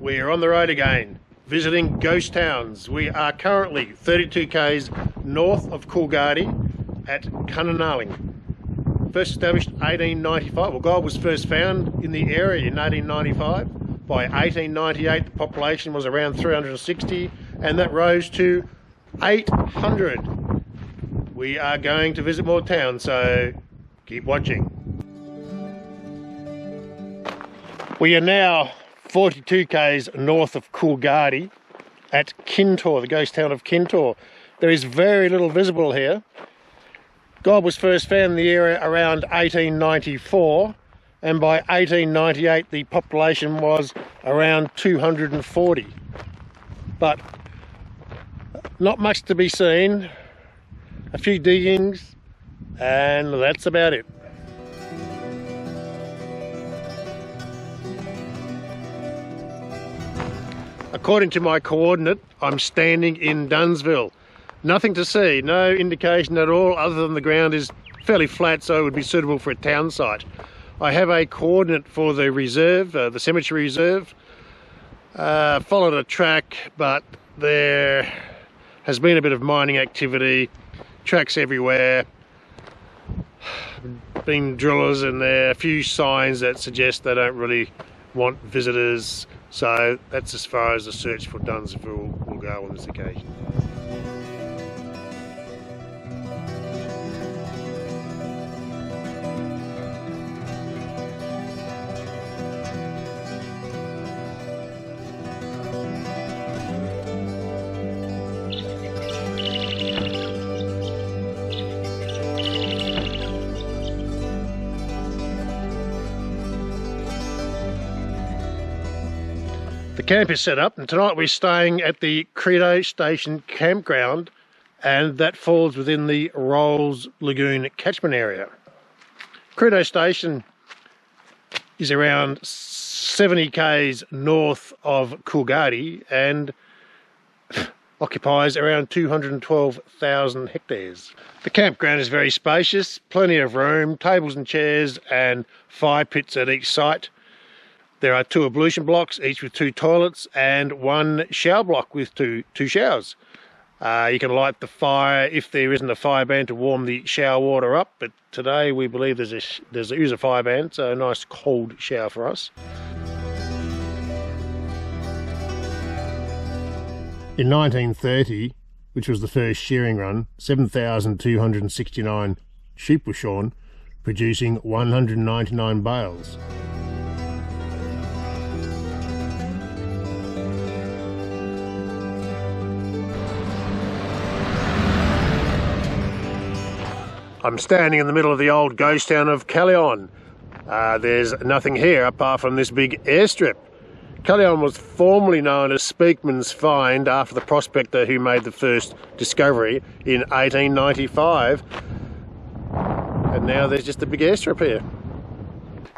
We're on the road again, visiting ghost towns. We are currently 32 k's north of Goongarrie at Kunanalling. First established 1895. Well, gold was first found in the area in 1895. By 1898, the population was around 360, and that rose to 800. We are going to visit more towns, so keep watching. We are now 42 k's north of Goongarrie at Kintore, the ghost town of Kintore. There is very little visible here. Gold was first found in the area around 1894, and by 1898 the population was around 240. But not much to be seen, a few diggings, and that's about it. According to my coordinate, I'm standing in Dunnsville. Nothing to see, no indication at all other than the ground is fairly flat, so it would be suitable for a town site. I have a coordinate for the reserve, the cemetery reserve. Followed a track, but there has been a bit of mining activity, tracks everywhere, been drillers, and there are a few signs that suggest they don't really want visitors. So that's as far as the search for Dunnsville will go on this occasion. The camp is set up, and tonight we're staying at the Credo Station campground, and that falls within the Rolls Lagoon catchment area. Credo Station is around 70 k's north of Goongarrie and occupies around 212,000 hectares. The campground is very spacious, plenty of room, tables and chairs, and fire pits at each site. There are 2 ablution blocks, each with 2 toilets, and 1 shower block with two showers. You can light the fire if there isn't a fire ban to warm the shower water up, but today we believe there is a fire ban, so a nice cold shower for us. In 1930, which was the first shearing run, 7,269 sheep were shorn, producing 199 bales. I'm standing in the middle of the old ghost town of Callion. There's nothing here apart from this big airstrip. Callion was formerly known as Speakman's Find after the prospector who made the first discovery in 1895. And now there's just a big airstrip here.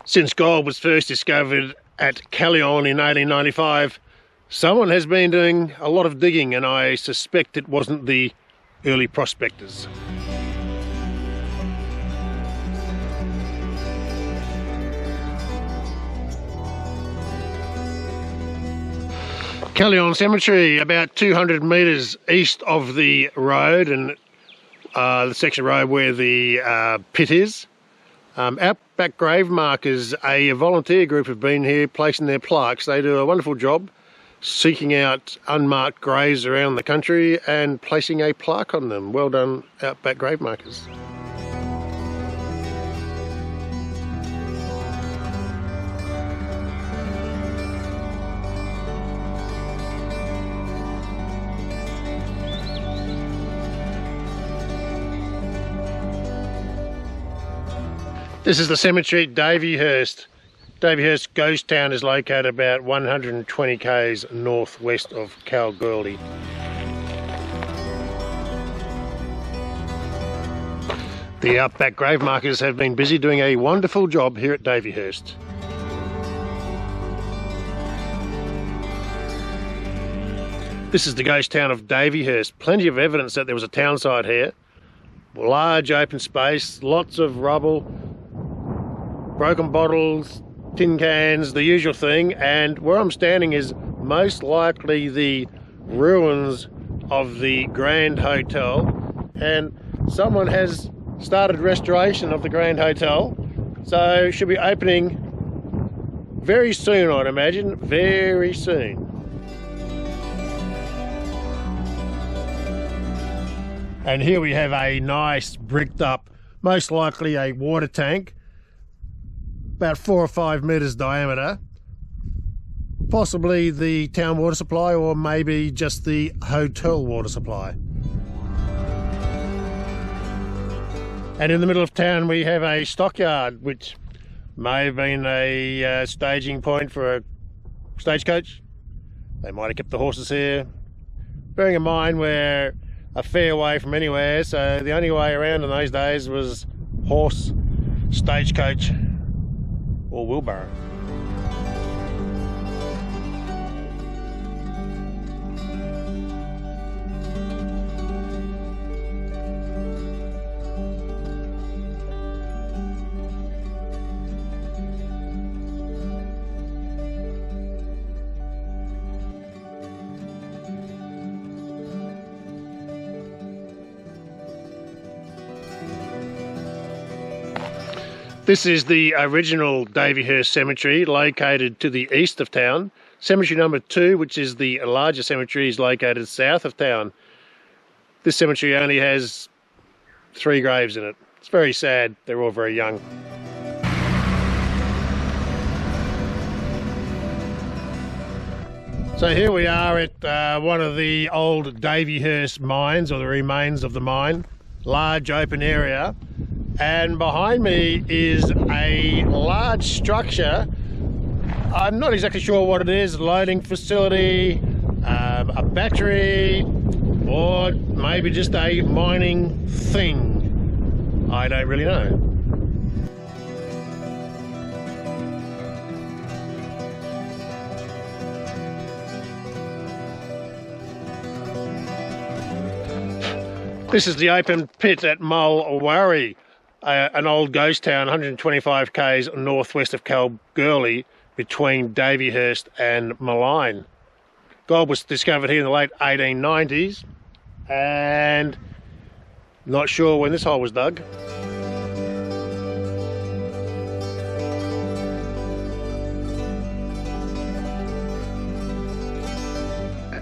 Since gold was first discovered at Callion in 1895, someone has been doing a lot of digging, and I suspect it wasn't the early prospectors. Callion Cemetery, about 200 metres east of the road, and the section of road where the pit is. Outback Grave Markers, a volunteer group, have been here placing their plaques. They do a wonderful job seeking out unmarked graves around the country and placing a plaque on them. Well done, Outback Grave Markers. This is the cemetery at Davyhurst. Davyhurst Ghost Town is located about 120 k's northwest of Kalgoorlie. The Outback Grave Markers have been busy doing a wonderful job here at Davyhurst. This is the ghost town of Davyhurst. Plenty of evidence that there was a town site here. Large open space, lots of rubble, broken bottles, tin cans, the usual thing, and where I'm standing is most likely the ruins of the Grand Hotel, and someone has started restoration of the Grand Hotel, so it should be opening very soon, I'd imagine, very soon. And here we have a nice bricked up, most likely a water tank, about 4 or 5 meters diameter, possibly the town water supply, or maybe just the hotel water supply. And in the middle of town we have a stockyard, which may have been a staging point for a stagecoach. They might have kept the horses here. Bearing in mind we're a fair way from anywhere, so the only way around in those days was horse, stagecoach or wheelbarrow. This is the original Davyhurst cemetery, located to the east of town. Cemetery number 2, which is the larger cemetery, is located south of town. This cemetery only has 3 graves in it. It's very sad, they're all very young. So here we are at one of the old Davyhurst mines, or the remains of the mine. Large open area. And behind me is a large structure. I'm not exactly sure what it is, loading facility, a battery, or maybe just a mining thing. I don't really know. This is the open pit at Mullwarrie. An old ghost town 125 k's northwest of Goongarrie, between Davyhurst and Malline. Gold was discovered here in the late 1890s, and not sure when this hole was dug.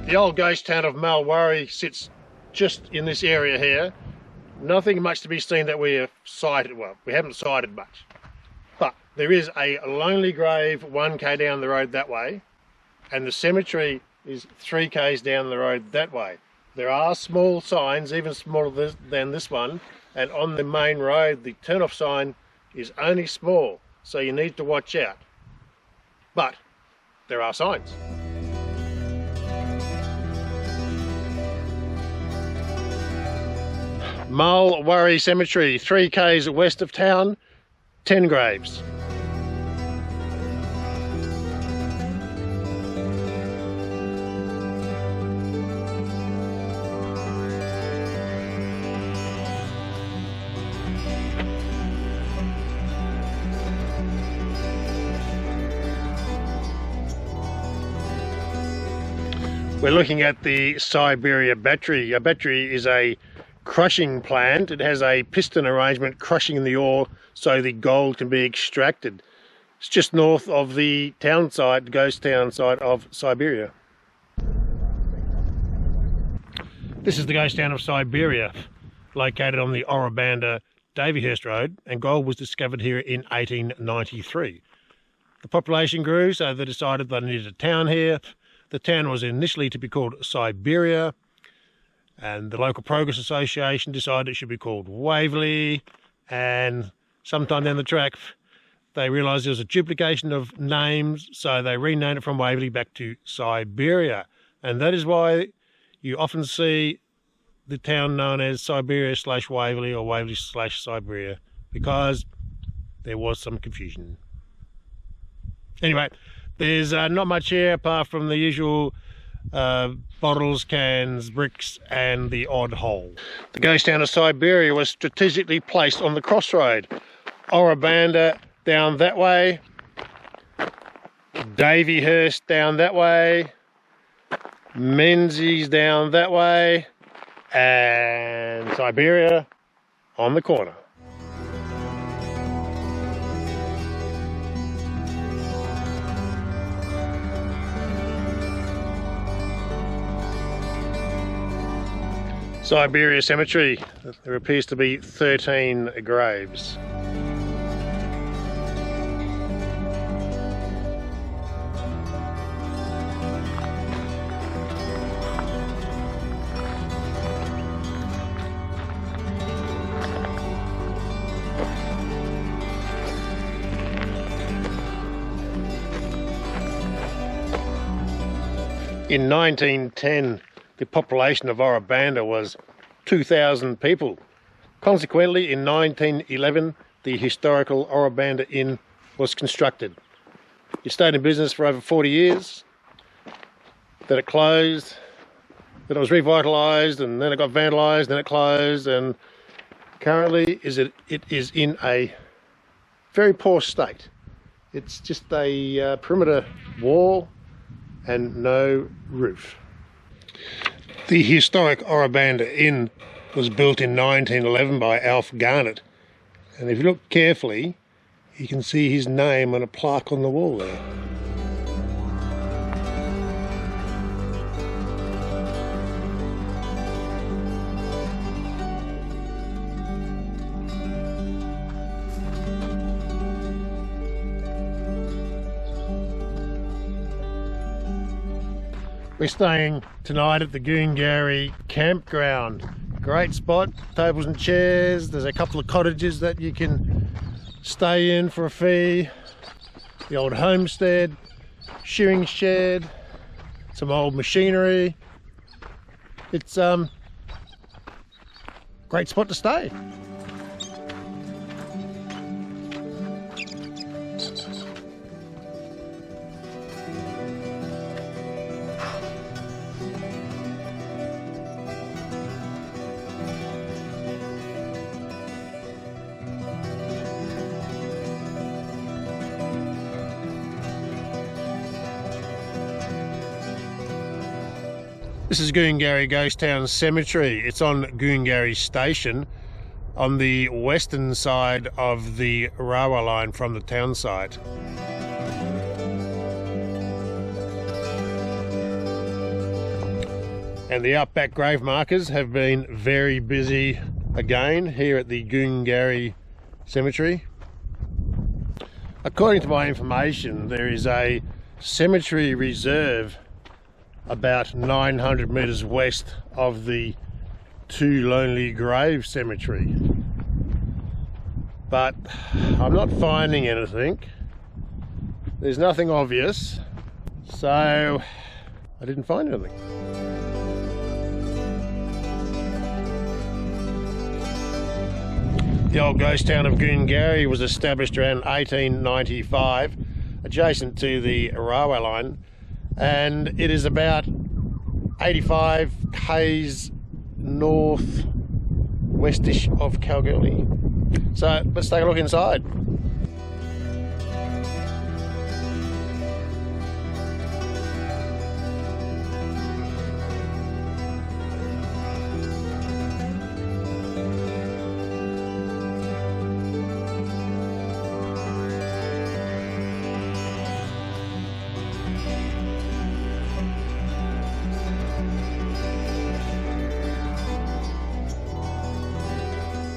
The old ghost town of Mullwarrie sits just in this area here. Nothing much to be seen that we have sighted. Well, we haven't sighted much, but there is a lonely grave 1k down the road that way, and the cemetery is 3 k's down the road that way. There are small signs, even smaller than this one, and on the main road the turn-off sign is only small, so you need to watch out. But there are signs. Mullwarrie Cemetery, 3 k's west of town, 10 graves. We're looking at the Siberia battery. A battery is a crushing plant. It has a piston arrangement crushing the ore so the gold can be extracted. It's just north of the town site, ghost town site of Siberia. This is the ghost town of Siberia, located on the Ora Banda Davyhurst Road, and gold was discovered here in 1893. The population grew, so they decided they needed a town here. The town was initially to be called Siberia, and the local Progress Association decided it should be called Waverley, and sometime down the track they realised there was a duplication of names, so they renamed it from Waverley back to Siberia, and that is why you often see the town known as Siberia/Waverley or Waverley/Siberia, because there was some confusion. Anyway, there's not much here apart from the usual bottles, cans, bricks, and the odd hole. The ghost town of Siberia was strategically placed on the crossroad. Ora Banda down that way, Davyhurst down that way, Menzies down that way, and Siberia on the corner. Siberia Cemetery. There appears to be 13 graves. In 1910, the population of Ora Banda was 2,000 people. Consequently, in 1911, the historical Ora Banda Inn was constructed. It stayed in business for over 40 years, then it closed, then it was revitalised, and then it got vandalised, then it closed, and currently it is in a very poor state. It's just a perimeter wall and no roof. The historic Ora Banda Inn was built in 1911 by Alf Garnett, and if you look carefully you can see his name on a plaque on the wall there. We're staying tonight at the Goongarrie campground. Great spot, tables and chairs. There's a couple of cottages that you can stay in for a fee. The old homestead, shearing shed, some old machinery. It's great spot to stay. This is Goongarrie Ghost Town Cemetery. It's on Goongarrie Station on the western side of the railway line from the town site. And the outback grave markers have been very busy again here at the Goongarrie Cemetery. According to my information, there is a cemetery reserve about 900 metres west of the Two Lonely Grave Cemetery, but I'm not finding anything. There's nothing obvious, so I didn't find anything. The old ghost town of Goongarrie was established around 1895, adjacent to the railway line, and it is about 85 k's north westish of Kalgoorlie. So let's take a look inside.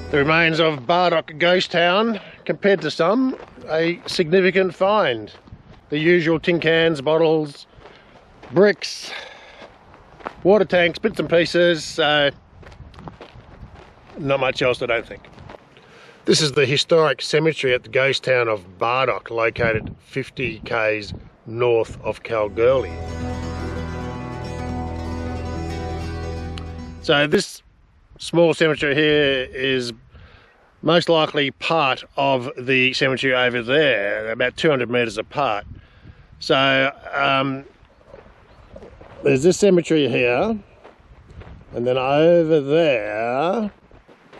The remains of Bardoc Ghost Town, compared to some, a significant find. The usual tin cans, bottles, bricks, water tanks, bits and pieces, so not much else I don't think. This is the historic cemetery at the ghost town of Bardoc, located 50 k's north of Kalgoorlie. So this small cemetery here is most likely part of the cemetery over there, about 200 metres apart. So there's this cemetery here, and then over there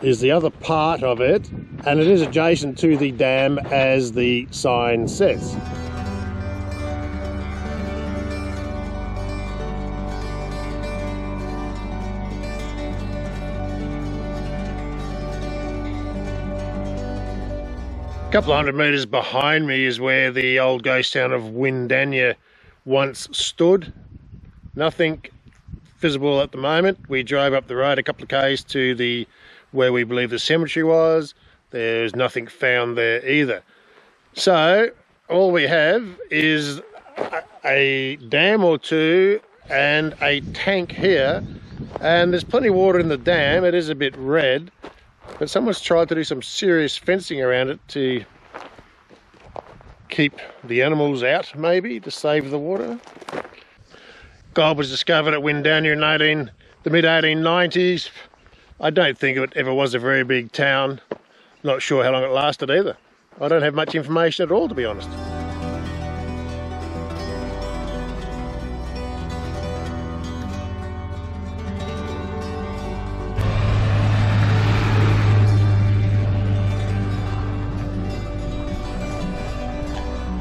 is the other part of it, and it is adjacent to the dam as the sign says. A couple of 100 metres behind me is where the old ghost town of Windanya once stood. Nothing visible at the moment. We drove up the road a couple of k's to where we believe the cemetery was. There's nothing found there either. So all we have is a dam or two and a tank here, and there's plenty of water in the dam. It is a bit red, but someone's tried to do some serious fencing around it to keep the animals out, maybe to save the water. Gold was discovered at Windanya in the mid-1890s. I don't think it ever was a very big town. Not sure how long it lasted either. I don't have much information at all, to be honest.